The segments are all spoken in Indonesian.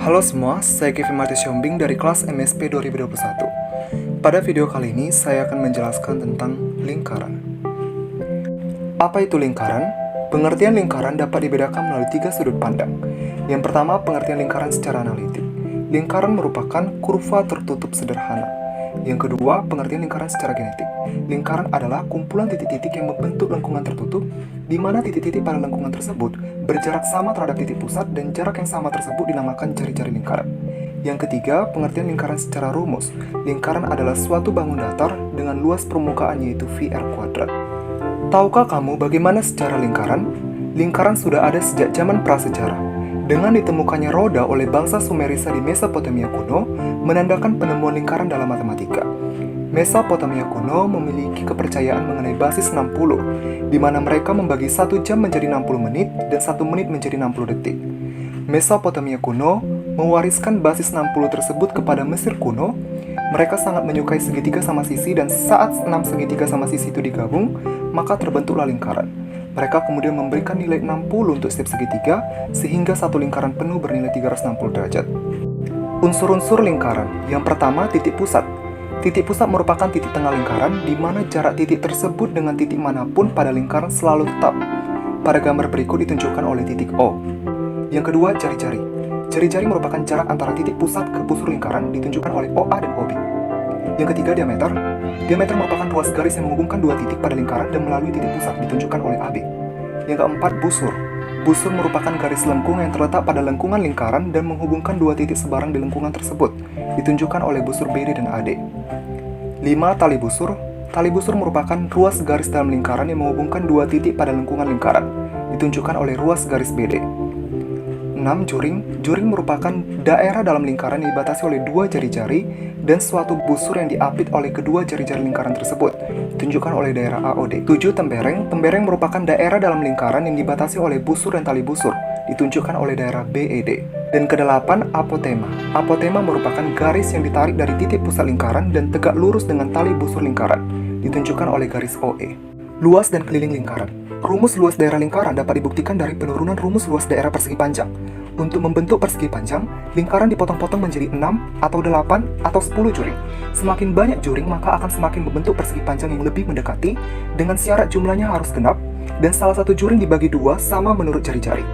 Halo semua, saya Kevin Martis Yombing dari kelas MSP 2021. Pada video kali ini, saya akan menjelaskan tentang lingkaran. Apa itu lingkaran? Pengertian lingkaran dapat dibedakan melalui 3 sudut pandang. Yang pertama, pengertian lingkaran secara analitik. Lingkaran merupakan kurva tertutup sederhana. Yang kedua, pengertian lingkaran secara genetik. Lingkaran adalah kumpulan titik-titik yang membentuk lengkungan tertutup, di mana titik-titik pada lengkungan tersebut berjarak sama terhadap titik pusat dan jarak yang sama tersebut dinamakan jari-jari lingkaran. Yang ketiga, pengertian lingkaran secara rumus. Lingkaran adalah suatu bangun datar dengan luas permukaan yaitu VR kuadrat. Tahukah kamu bagaimana sejarah lingkaran? Lingkaran sudah ada sejak zaman prasejarah. Dengan ditemukannya roda oleh bangsa Sumerisa di Mesopotamia kuno, menandakan penemuan lingkaran dalam matematika. Mesopotamia kuno memiliki kepercayaan mengenai basis 60, di mana mereka membagi 1 jam menjadi 60 menit dan 1 menit menjadi 60 detik. Mesopotamia kuno mewariskan basis 60 tersebut kepada Mesir kuno. Mereka sangat menyukai segitiga sama sisi, dan saat 6 segitiga sama sisi itu digabung, maka terbentuklah lingkaran. Mereka kemudian memberikan nilai 60 untuk setiap segitiga, sehingga satu lingkaran penuh bernilai 360 derajat. Unsur-unsur lingkaran. Yang pertama, titik pusat. Titik pusat merupakan titik tengah lingkaran, di mana jarak titik tersebut dengan titik manapun pada lingkaran selalu tetap. Pada gambar berikut ditunjukkan oleh titik O. Yang kedua, jari-jari. Jari-jari merupakan jarak antara titik pusat ke busur lingkaran, ditunjukkan oleh OA dan OB. Yang ketiga, diameter. Diameter merupakan ruas garis yang menghubungkan dua titik pada lingkaran dan melalui titik pusat, ditunjukkan oleh AB. Yang keempat, busur. Busur merupakan garis lengkung yang terletak pada lengkungan lingkaran dan menghubungkan dua titik sebarang di lengkungan tersebut, ditunjukkan oleh busur BD dan AD. 5. Tali busur. Tali busur merupakan ruas garis dalam lingkaran yang menghubungkan dua titik pada lengkungan lingkaran, ditunjukkan oleh ruas garis BD. 6. Juring. Juring merupakan daerah dalam lingkaran yang dibatasi oleh dua jari-jari dan suatu busur yang diapit oleh kedua jari-jari lingkaran tersebut, ditunjukkan oleh daerah AOD. 7. Tembereng. Tembereng merupakan daerah dalam lingkaran yang dibatasi oleh busur dan tali busur, ditunjukkan oleh daerah BED. Dan ke-8, apotema. Apotema merupakan garis yang ditarik dari titik pusat lingkaran dan tegak lurus dengan tali busur lingkaran, ditunjukkan oleh garis OE. Luas dan keliling lingkaran. Rumus luas daerah lingkaran dapat dibuktikan dari penurunan rumus luas daerah persegi panjang. Untuk membentuk persegi panjang, lingkaran dipotong-potong menjadi 6, atau 8, atau 10 juring. Semakin banyak juring, maka akan semakin membentuk persegi panjang yang lebih mendekati, dengan syarat jumlahnya harus genap, dan salah satu juring dibagi 2 sama menurut jari-jari.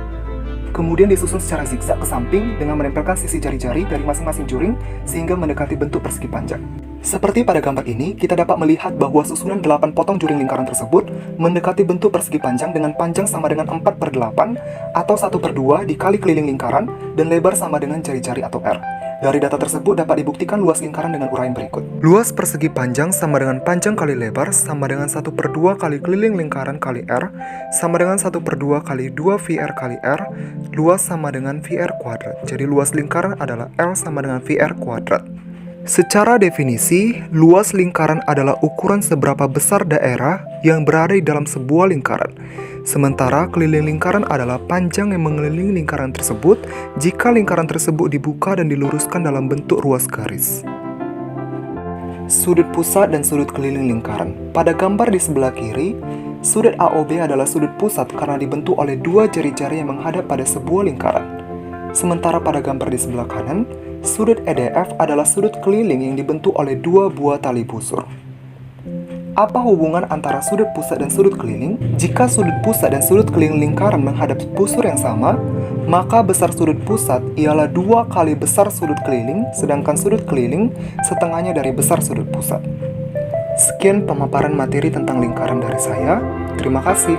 Kemudian disusun secara zigzag ke samping dengan menempelkan sisi jari-jari dari masing-masing juring sehingga mendekati bentuk persegi panjang. Seperti pada gambar ini, kita dapat melihat bahwa susunan 8 potong juring lingkaran tersebut mendekati bentuk persegi panjang dengan panjang sama dengan 4/8 atau 1/2 dikali keliling lingkaran dan lebar sama dengan jari-jari atau R. Dari data tersebut dapat dibuktikan luas lingkaran dengan uraian berikut. Luas persegi panjang sama dengan panjang kali lebar sama dengan 1/2 kali keliling lingkaran kali R sama dengan 1/2 kali 2 VR kali R. Luas sama dengan VR kuadrat. Jadi luas lingkaran adalah L sama dengan VR kuadrat. Secara definisi, luas lingkaran adalah ukuran seberapa besar daerah yang berada di dalam sebuah lingkaran. Sementara keliling lingkaran adalah panjang yang mengelilingi lingkaran tersebut jika lingkaran tersebut dibuka dan diluruskan dalam bentuk ruas garis. Sudut pusat dan sudut keliling lingkaran. Pada gambar di sebelah kiri, sudut AOB adalah sudut pusat karena dibentuk oleh dua jari-jari yang menghadap pada sebuah lingkaran. Sementara pada gambar di sebelah kanan, sudut EDF adalah sudut keliling yang dibentuk oleh dua buah tali busur. Apa hubungan antara sudut pusat dan sudut keliling? Jika sudut pusat dan sudut keliling lingkaran menghadap busur yang sama, maka besar sudut pusat ialah 2 kali besar sudut keliling, sedangkan sudut keliling setengahnya dari besar sudut pusat. Sekian pemaparan materi tentang lingkaran dari saya. Terima kasih.